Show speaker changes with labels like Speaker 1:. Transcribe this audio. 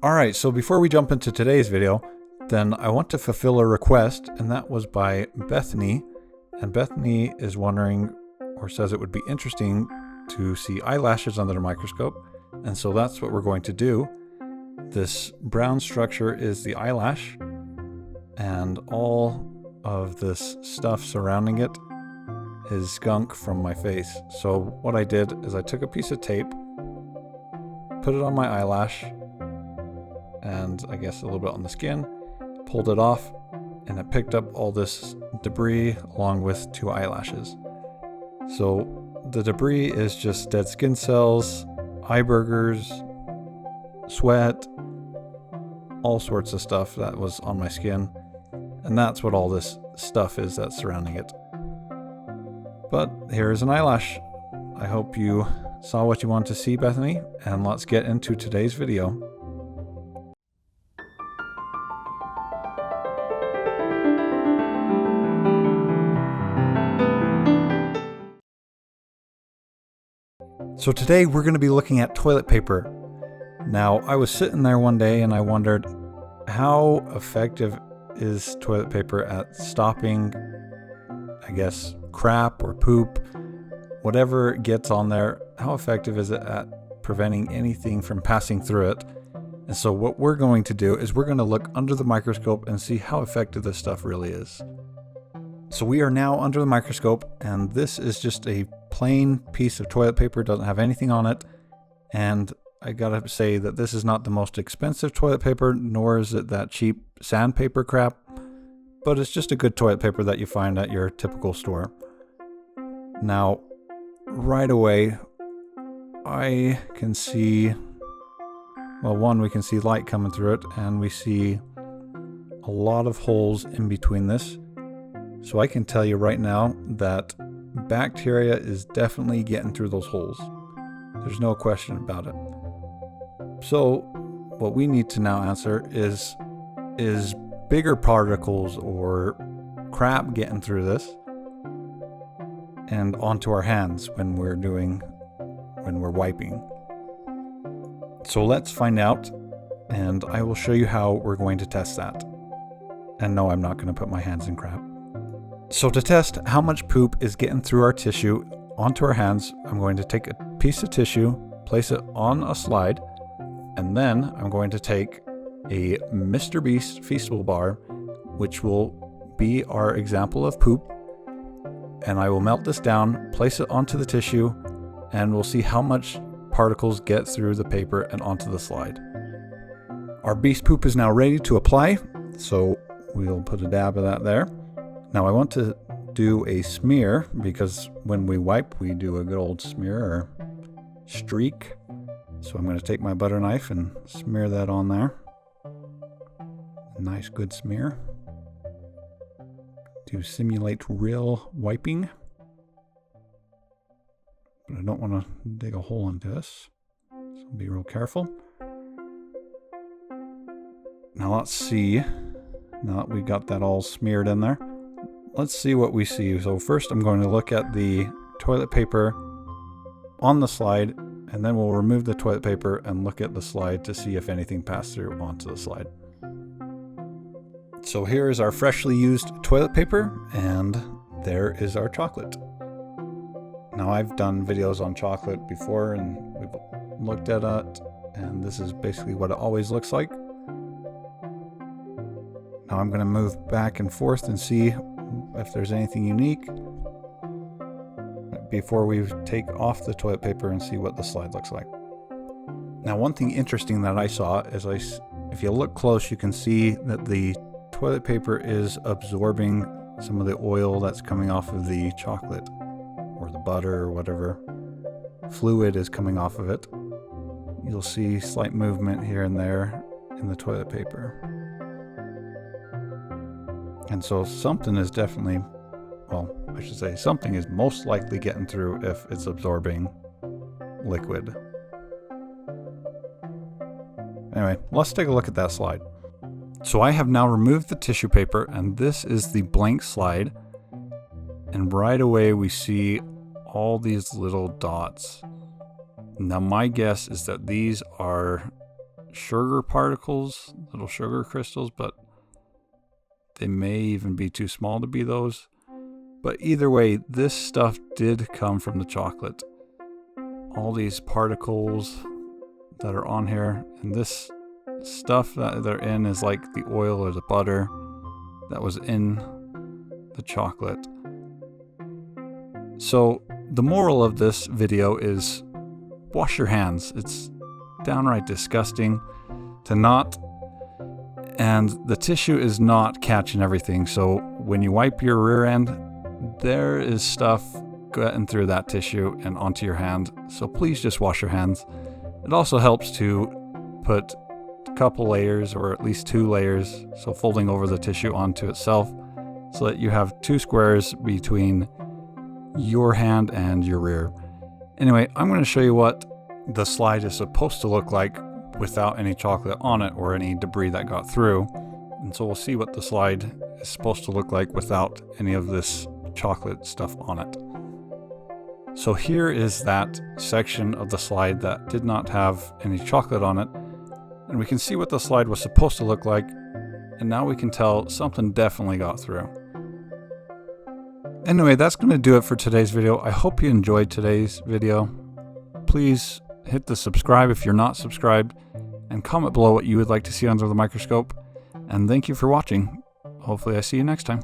Speaker 1: Alright, so before we jump into today's video, then I want to fulfill a request, and that was by Bethany. And Bethany is wondering, or says it would be interesting to see eyelashes under the microscope. And so that's what we're going to do. This brown structure is the eyelash, and all of this stuff surrounding it is skunk from my face. So what I did is I took a piece of tape, put it on my eyelash, and I guess a little bit on the skin, pulled it off, and it picked up all this debris along with 2 eyelashes. So the debris is just dead skin cells, eye burgers, sweat, all sorts of stuff that was on my skin. And that's what all this stuff is that's surrounding it. But here's an eyelash. I hope you saw what you wanted to see, Bethany, and let's get into today's video. So today we're going to be looking at toilet paper. Now, I was sitting there one day and I wondered, how effective is toilet paper at stopping, I guess, crap or poop, whatever gets on there? How effective is it at preventing anything from passing through it? And so what we're going to do is we're going to look under the microscope and see how effective this stuff really is. So we are now under the microscope, and this is just a plain piece of toilet paper, doesn't have anything on it. And I gotta say that this is not the most expensive toilet paper, nor is it that cheap sandpaper crap, but it's just a good toilet paper that you find at your typical store. Now, right away, I can see, well, one, we can see light coming through it, and we see a lot of holes in between this. So I can tell you right now that bacteria is definitely getting through those holes. There's no question about it. So what we need to now answer is bigger particles or crap getting through this and onto our hands when we're wiping. So let's find out, and I will show you how we're going to test that. And no, I'm not going to put my hands in crap. So to test how much poop is getting through our tissue onto our hands, I'm going to take a piece of tissue, place it on a slide, and then I'm going to take a Mr. Beast Feastable bar, which will be our example of poop, and I will melt this down, place it onto the tissue, and we'll see how much particles get through the paper and onto the slide. Our beast poop is now ready to apply, so we'll put a dab of that there. Now I want to do a smear, because when we wipe we do a good old smear or streak. So I'm going to take my butter knife and smear that on there. A nice good smear to simulate real wiping. But I don't want to dig a hole into this, so be real careful. Now let's see, now that we got that all smeared in there, let's see what we see. So first I'm going to look at the toilet paper on the slide, and then we'll remove the toilet paper and look at the slide to see if anything passed through onto the slide. So here is our freshly used toilet paper, and there is our chocolate. Now I've done videos on chocolate before and we've looked at it, and this is basically what it always looks like. Now I'm going to move back and forth and see if there's anything unique before we take off the toilet paper and see what the slide looks like. Now, one thing interesting that I saw is if you look close, you can see that the toilet paper is absorbing some of the oil that's coming off of the chocolate or the butter or whatever fluid is coming off of it. You'll see slight movement here and there in the toilet paper. And so something is definitely, well, I should say something is most likely getting through if it's absorbing liquid. Anyway, let's take a look at that slide. So I have now removed the tissue paper, and this is the blank slide. And right away we see all these little dots. Now my guess is that these are sugar particles, little sugar crystals, but they may even be too small to be those. But either way, this stuff did come from the chocolate. All these particles that are on here, and this stuff that they're in is like the oil or the butter that was in the chocolate. So the moral of this video is wash your hands. It's downright disgusting to not, and the tissue is not catching everything. So when you wipe your rear end, there is stuff getting through that tissue and onto your hand. So please just wash your hands. It also helps to put a couple layers, or at least 2 layers, so folding over the tissue onto itself, so that you have 2 squares between your hand and your rear. Anyway, I'm going to show you what the slide is supposed to look like without any chocolate on it or any debris that got through. And so we'll see what the slide is supposed to look like without any of this chocolate stuff on it. So here is that section of the slide that did not have any chocolate on it. And we can see what the slide was supposed to look like. And now we can tell something definitely got through. Anyway, that's going to do it for today's video. I hope you enjoyed today's video. Please hit the subscribe if you're not subscribed, and comment below what you would like to see under the microscope. And thank you for watching. Hopefully I see you next time.